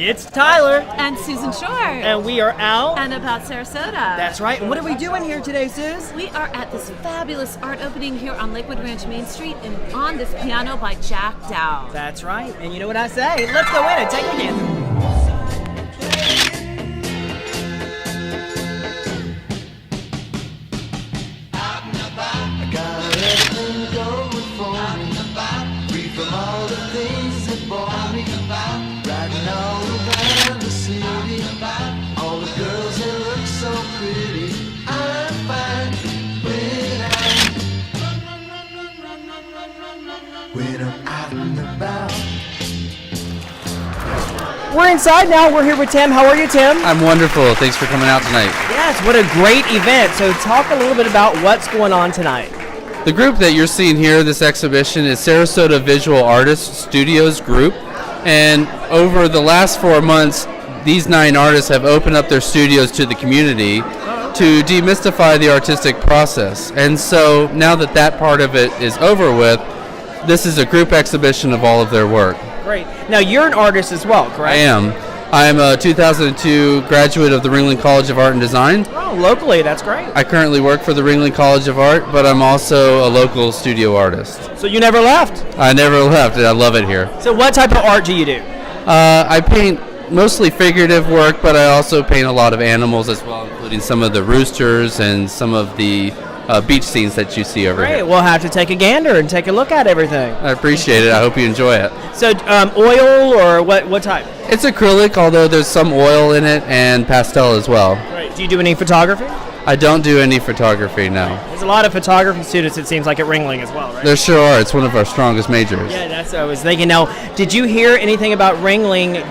It's Tyler. And Susan Shore. And we are out. And about Sarasota. That's right. And what are we doing here today, Sus? We are at this fabulous art opening here on Lakewood Ranch Main Street and on this piano by Jack Dow. That's right. And you know what I say? Let's go in and take a gander. We're inside now. We're here with Tim. How are you, Tim? I'm wonderful. Thanks for coming out tonight. Yes, what a great event. So talk a little bit about what's going on tonight. The group that you're seeing here, this exhibition, is Sarasota Visual Artists Studios group. And over the last 4 months, these 9 artists have opened up their studios to the community to demystify the artistic process. And so now that that part of it is over with, this is a group exhibition of all of their work. Great. Now, you're an artist as well, correct? I am. I'm a 2002 graduate of the Ringling College of Art and Design. Oh, locally, that's great. I currently work for the Ringling College of Art, but I'm also a local studio artist. So you never left? I never left, and I love it here. So what type of art do you do? I paint mostly figurative work, but I also paint a lot of animals as well, including some of the roosters and some of the beach scenes that you see over here. Great. We'll have to take a gander and take a look at everything. I appreciate it. I hope you enjoy it. So oil or what type? It's acrylic, although there's some oil in it, and pastel as well. Right. Do you do any photography? I don't do any photography, no. There's a lot of photography students, it seems like, at Ringling as well, right? There sure are. It's one of our strongest majors. Yeah, that's what I was thinking. Now, did you hear anything about Ringling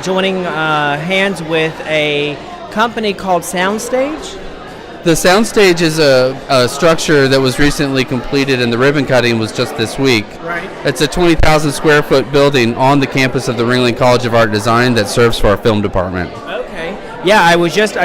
joining hands with a company called Soundstage? The Soundstage is a structure that was recently completed, and the ribbon cutting was just this week. Right. It's a 20,000 square foot building on the campus of the Ringling College of Art and Design that serves for our film department. Okay. Yeah, I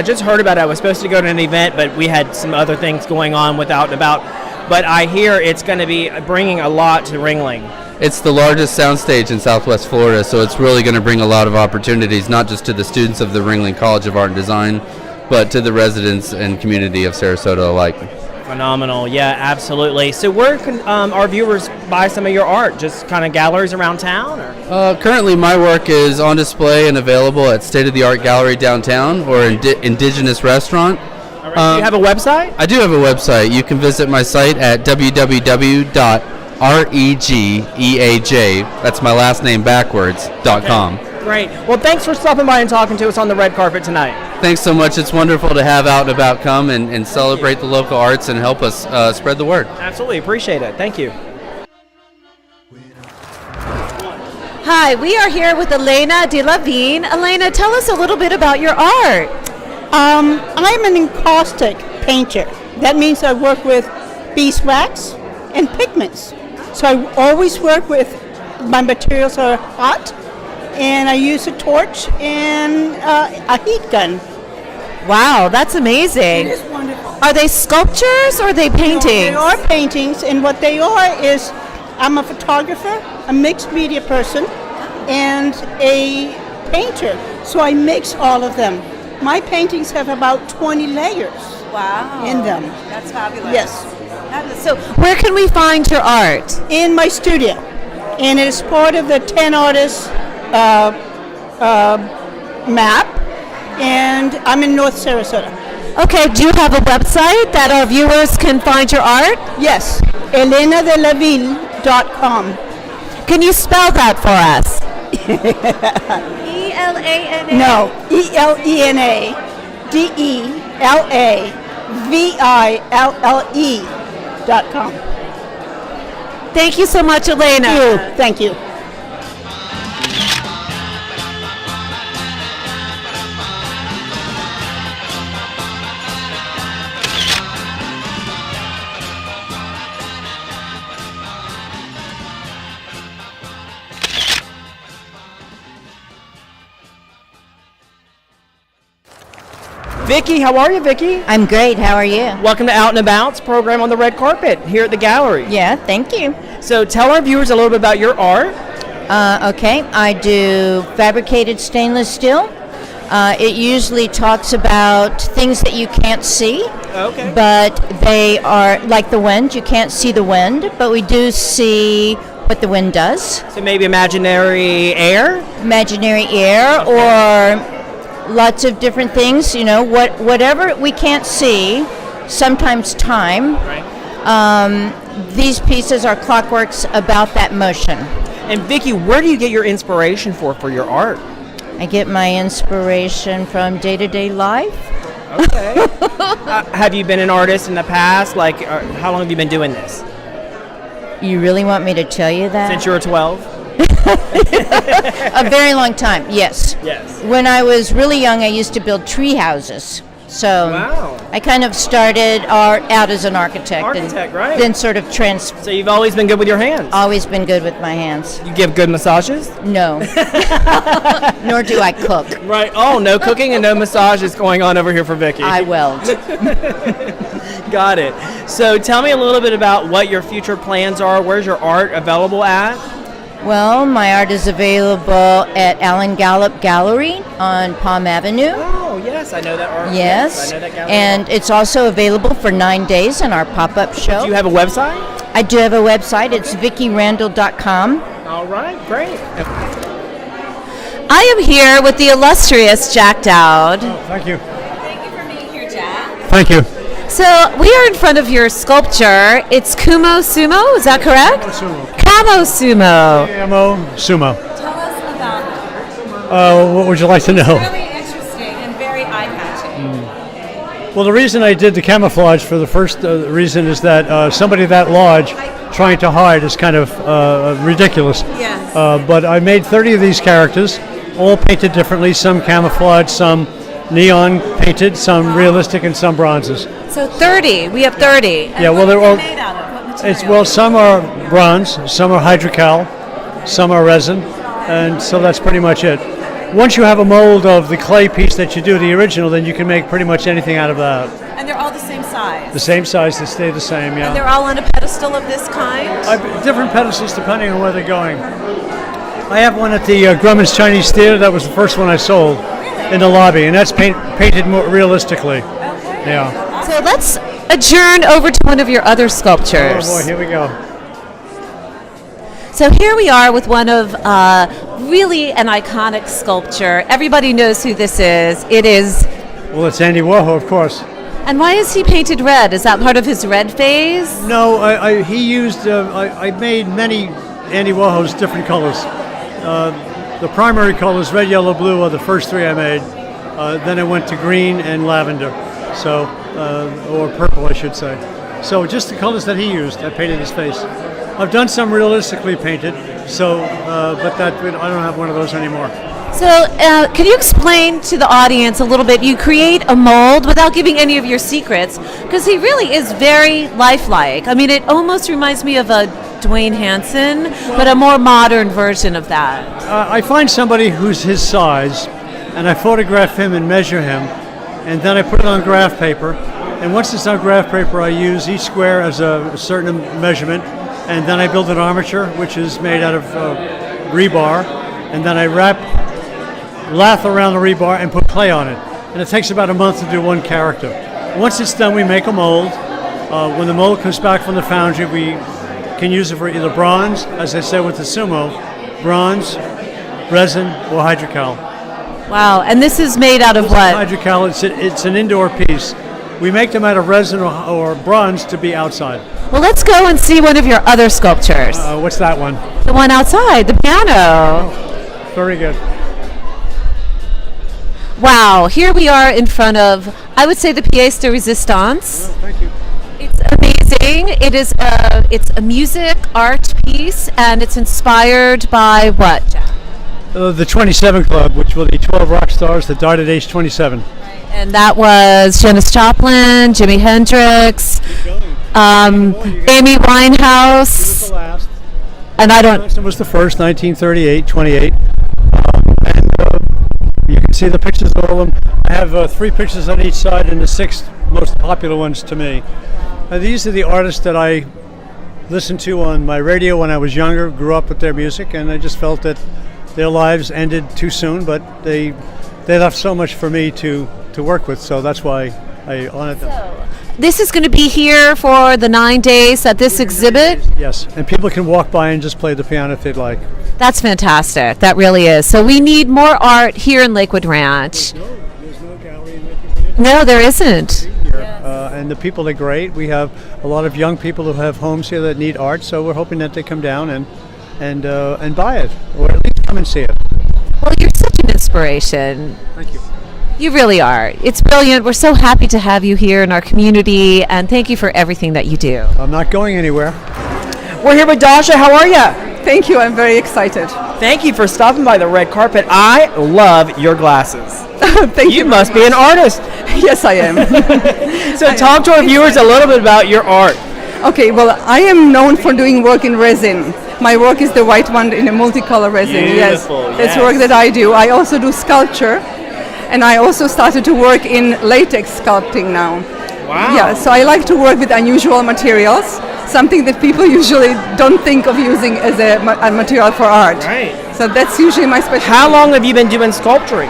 just heard about it. I was supposed to go to an event, but we had some other things going on without and about. But I hear it's going to be bringing a lot to Ringling. It's the largest soundstage in Southwest Florida, so it's really going to bring a lot of opportunities, not just to the students of the Ringling College of Art and Design, but to the residents and community of Sarasota alike. Phenomenal. Yeah, absolutely. So where can our viewers buy some of your art? Just kind of galleries around town? Or? Currently, my work is on display and available at State of the Art Gallery downtown or Indigenous Restaurant. All right. Do you have a website? I do have a website. You can visit my site at www.regeaj, that's my last name backwards, .com. Great. Well, thanks for stopping by and talking to us on the red carpet tonight. Thanks so much. It's wonderful to have Out and About come and celebrate the local arts and help us spread the word. Absolutely. Appreciate it. Thank you. Hi, we are here with Elena de la Vigne. Elena, tell us a little bit about your art. I'm an encaustic painter. That means I work with beeswax and pigments. So I always work with, my materials are hot, and I use a torch and a heat gun. Wow, that's amazing. It is wonderful. Are they sculptures or are they paintings? No, they are paintings, and what they are is I'm a photographer, a mixed media person, and a painter. So I mix all of them. My paintings have about 20 layers in them. That's fabulous. Yes. So where can we find your art? In my studio. And it is part of the 10 artists map, and I'm in North Sarasota. Okay, do you have a website that our viewers can find your art? Yes, elenadelaville.com. Can you spell that for us? E-L-A-N-A? No, ELENADELAVILLE.com. Thank you so much, Elena. Thank you. Vicki, how are you, Vicki? I'm great. How are you? Welcome to Out and About's program on the red carpet here at the gallery. Yeah, thank you. So tell our viewers a little bit about your art. Okay, I do fabricated stainless steel. It usually talks about things that you can't see, Okay. but they are like the wind. You can't see the wind, but we do see what the wind does. So maybe imaginary air? Imaginary air or lots of different things, whatever we can't see, sometimes time. Right. These pieces are clockworks about that motion. And Vicki, where do you get your inspiration for your art? I get my inspiration from day-to-day life. Okay. Have you been an artist in the past? Like, how long have you been doing this? You really want me to tell you that? Since you were 12? A very long time, yes. Yes. When I was really young, I used to build tree houses. So Wow. I kind of started out as an architect. Architect, right. Then sort of So you've always been good with your hands? always been good with my hands. You give good massages? No. Nor do I cook. Right. Oh, no cooking and no massages going on over here for Vicki. I weld. Got it. So tell me a little bit about what your future plans are. Where's your art available at? Well, my art is available at Alan Gallup Gallery on Palm Avenue. Oh, yes, I know that art. Yes, I know that gallery. and it's also available for 9 days in our pop-up show. Do you have a website? I do have a website. It's vickyrandall.com. All right, great. I am here with the illustrious Jack Dowd. Thank you. Thank you for being here, Jack. Thank you. So we are in front of your sculpture. It's Kumo Sumo, is that correct? Kamo Sumo. Camo Sumo. Tell us about it. What would you like to know? Really interesting and very eye-catching. Well, the reason I did the camouflage for the first reason is that somebody that large trying to hide is kind of ridiculous. Yes. But I made 30 of these characters, all painted differently, some camouflage, some neon painted, some realistic, and some bronzes. So 30, we have 30. And Yeah, well, what they're are all- they made out of? What material? Well, some are bronze, some are hydrocal, some are resin, and so that's pretty much it. Once you have a mold of the clay piece that you do, the original, then you can make pretty much anything out of that. And they're all the same size. The same size, they stay the same, yeah. And they're all on a pedestal of this kind? Different pedestals depending on where they're going. I have one at the Grumman's Chinese Theater. That was the first one I sold in the lobby, and that's painted more realistically. Okay. Yeah. So let's adjourn over to one of your other sculptures. Oh boy, here we go. So here we are with one of really an iconic sculpture. Everybody knows who this is. It is. Well, it's Andy Warhol, of course. And why is he painted red? Is that part of his red phase? No, he used. I made many Andy Warhol's different colors. The primary colors, red, yellow, blue, are the first three I made. Then I went to green and lavender, so or purple, I should say. So just the colors that he used, I painted his face. I've done some realistically painted, so but that I don't have one of those anymore. So can you explain to the audience a little bit? You create a mold without giving any of your secrets, because he really is very lifelike. I mean, it almost reminds me of a Dwayne Hansen, but a more modern version of that. I find somebody who's his size, and I photograph him and measure him, and then I put it on graph paper. And once it's on graph paper, I use each square as a certain measurement, and then I build an armature, which is made out of rebar, and then I lath around the rebar and put clay on it. And it takes about a month to do one character. Once it's done, we make a mold. When the mold comes back from the foundry, we can use it for either bronze, as I said with the sumo, bronze, resin, or hydrocal. Wow, and this is made out of what? Hydrocal, it's an indoor piece. We make them out of resin or bronze to be outside. Well, let's go and see one of your other sculptures. What's that one? The one outside, the piano. Very good. Wow, here we are in front of, I would say, the pièce de résistance. Thank you. It's amazing. It's a music art piece, and it's inspired by what, Jack? The 27 Club, which were the 12 rock stars that died at age 27. And that was Janis Joplin, Jimi Hendrix, Amy Winehouse, The last. and I don't. Johnson was the first, 1938, 28. And you can see the pictures of all of them. I have 3 pictures on each side, and the 6 most popular ones to me. These are the artists that I listened to on my radio when I was younger, grew up with their music, and I just felt that their lives ended too soon, but they left so much for me to work with, so that's why I honored them. This is going to be here for the 9 days at this exhibit? Yes, and people can walk by and just play the piano if they'd like. That's fantastic. That really is. So we need more art here in Lakewood Ranch. There's no gallery in Lakewood. No, there isn't. And the people are great. We have a lot of young people who have homes here that need art, so we're hoping that they come down and buy it, or at least come and see it. Well, you're such an inspiration. Thank you. You really are. It's brilliant. We're so happy to have you here in our community, and thank you for everything that you do. I'm not going anywhere. We're here with Dasha. How are you? Thank you. I'm very excited. Thank you for stopping by the red carpet. I love your glasses. Thank you. You must be an artist. Yes, I am. So talk to our viewers a little bit about your art. Okay, well, I am known for doing work in resin. My work is the white one in a multicolor resin. Beautiful, Yes, that's yes. work that I do. I also do sculpture, and I also started to work in latex sculpting now. Wow. Yeah, so I like to work with unusual materials, something that people usually don't think of using as a material for art. Right. So that's usually my specialty. How long have you been doing sculpturing?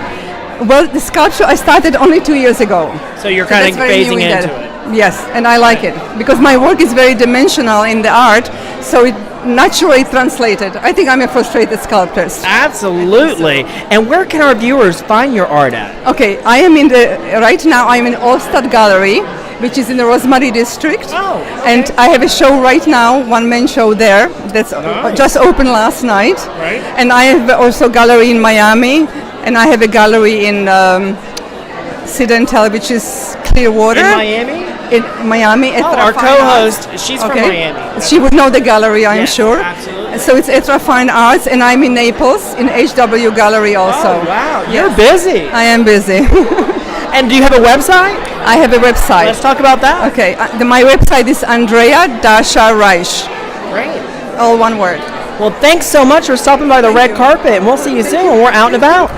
Well, the sculpture I started only 2 years ago. So you're So kind that's of very phasing new in into that. it. Yes, and I like it because my work is very dimensional in the art, so it naturally translated. I think I'm a frustrated sculptor. Absolutely. And where can our viewers find your art at? Okay, I am right now I'm in Allstat Gallery, which is in the Rosemary district. Oh, okay. And I have a show right now, one-man show there, that's just opened last night. Right. And I have also gallery in Miami, and I have a gallery in Occidental, which is Clearwater. In Miami? In Miami. Oh, Etra our Fine co-host, Arts. she's from Miami. She would know the gallery, I'm Yes, sure. absolutely. So it's Etra Fine Arts, and I'm in Naples, in HW Gallery also. Oh, wow. You're Yes. busy. I am busy. And do you have a website? I have a website. Let's talk about that. Okay, my website is Andrea Dasha Reich. Great. All one word. Well, thanks so much for stopping by the red carpet, and we'll see you soon when we're out and about.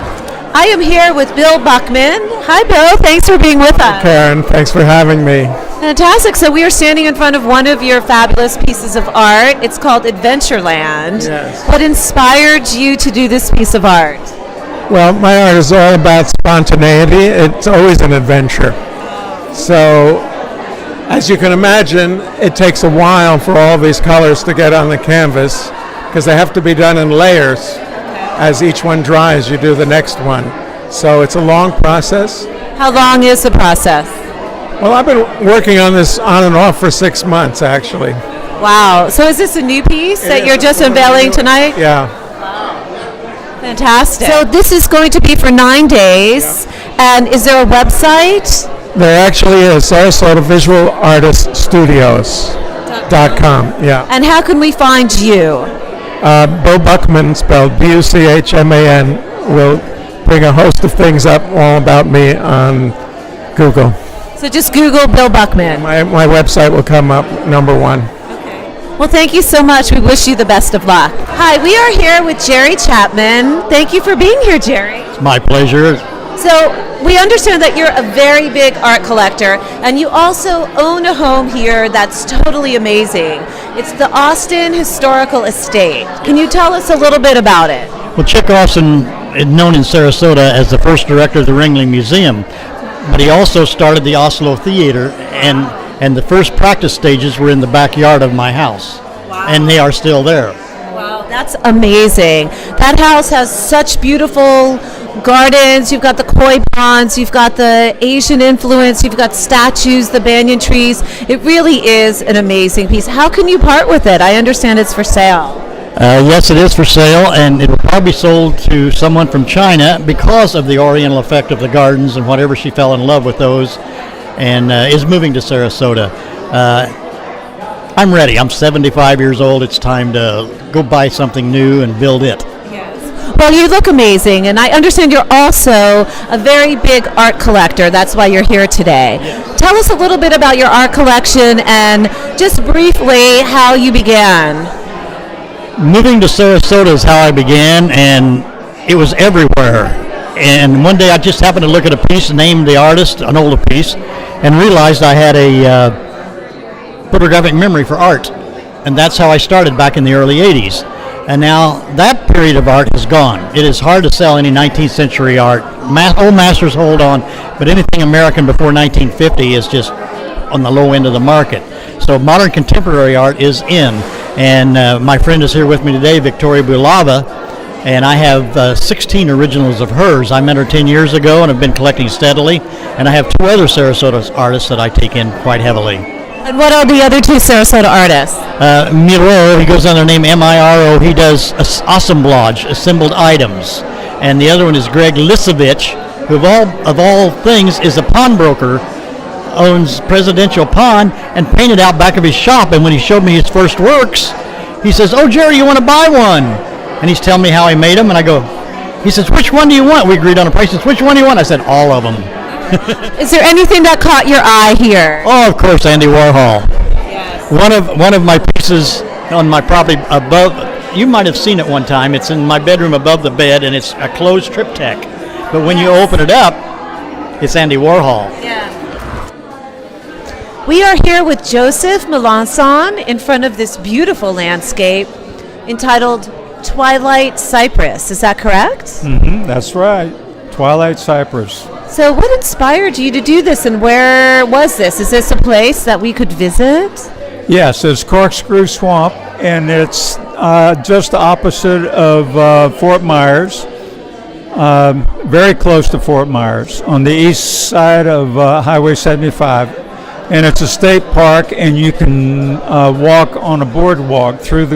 I am here with Bill Buckman. Hi, Bill. Thanks for being with us. Karen, thanks for having me. Fantastic. So we are standing in front of one of your fabulous pieces of art. It's called Adventureland. Yes. What inspired you to do this piece of art? Well, my art is all about spontaneity. It's always an adventure. So, as you can imagine, it takes a while for all these colors to get on the canvas because they have to be done in layers. As each one dries, you do the next one. So it's a long process. How long is the process? Well, I've been working on this on and off for 6 months, actually. Wow. So is this a new piece that you're just unveiling tonight? Yeah. Fantastic. So this is going to be for 9 days. And is there a website? There actually is Sarasota Visual Artists Studios.com. Yeah. And how can we find you? Bill Buckman, spelled Buchman, will bring a host of things up all about me on Google. So just Google Bill Buckman. My website will come up number one. Well, thank you so much. We wish you the best of luck. Hi, we are here with Jerry Chapman. Thank you for being here, Jerry. My pleasure. So we understand that you're a very big art collector, and you also own a home here that's totally amazing. It's the Austin Historical Estate. Can you tell us a little bit about it? Well, Chick Austin is known in Sarasota as the first director of the Ringling Museum, but he also started the Oslo Theater, and the first practice stages were in the backyard of my house, and they are still there. Wow, that's amazing. That house has such beautiful gardens. You've got the koi ponds, you've got the Asian influence, you've got statues, the banyan trees. It really is an amazing piece. How can you part with it? I understand it's for sale. Yes, it is for sale, and it will probably be sold to someone from China because of the oriental effect of the gardens and whatever she fell in love with those, and is moving to Sarasota. I'm ready. I'm 75 years old. It's time to go buy something new and build it. Well, you look amazing, and I understand you're also a very big art collector. That's why you're here today. Tell us a little bit about your art collection and just briefly how you began. Moving to Sarasota is how I began, and it was everywhere. And one day I just happened to look at a piece, named the artist, an older piece, and realized I had a photographic memory for art. And that's how I started back in the early 80s. And now that period of art is gone. It is hard to sell any 19th century art. Old masters hold on, but anything American before 1950 is just on the low end of the market. So modern contemporary art is in. And my friend is here with me today, Victoria Bulava, and I have 16 originals of hers. I met her 10 years ago and have been collecting steadily. And I have 2 other Sarasota artists that I take in quite heavily. And what are the other 2 Sarasota artists? Miro, he goes under the name Miro. He does assemblage, assembled items. And the other one is Greg Lisovich, who of all things is a pawnbroker, owns Presidential Pawn, and painted out back of his shop. And when he showed me his first works, he says, "Oh, Jerry, you want to buy one?" And he's telling me how he made them. And I go, he says, "Which one do you want?" We agreed on a price. He says, "Which one do you want?" I said, "All of them." Is there anything that caught your eye here? Oh, of course, Andy Warhol. Yes. One of my pieces on my property above, you might have seen it one time. It's in my bedroom above the bed, and it's a closed triptych. But when you open it up, it's Andy Warhol. Yeah. We are here with Joseph Melanson in front of this beautiful landscape entitled Twilight Cypress. Is that correct? Mm-hmm, that's right. Twilight Cypress. So what inspired you to do this, and where was this? Is this a place that we could visit? Yes, it's Corkscrew Swamp, and it's just opposite of Fort Myers, very close to Fort Myers, on the east side of Highway 75. And it's a state park, and you can walk on a boardwalk through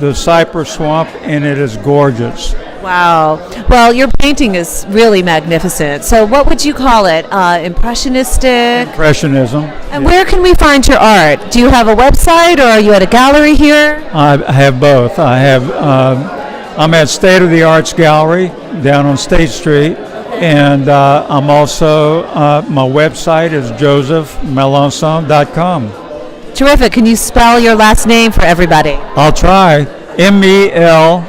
the cypress swamp, and it is gorgeous. Wow. Well, your painting is really magnificent. So what would you call it? Impressionistic? Impressionism. And where can we find your art? Do you have a website, or are you at a gallery here? I have both. I'm at State of the Arts Gallery down on State Street, and I'm also, my website is josephmelanson.com. Terrific. Can you spell your last name for everybody? I'll try. Melancon.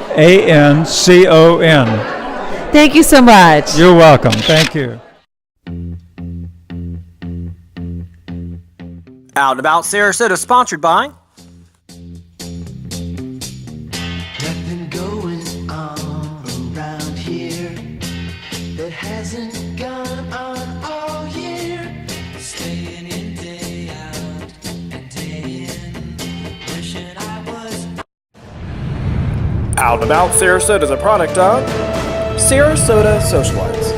Thank you so much. You're welcome. Thank you. Out and About Sarasota, sponsored by Nothing going on around here that hasn't gone on all year. Staying in day out and day in. Wishing I was. Out and About Sarasota is a product of Sarasota Socialites.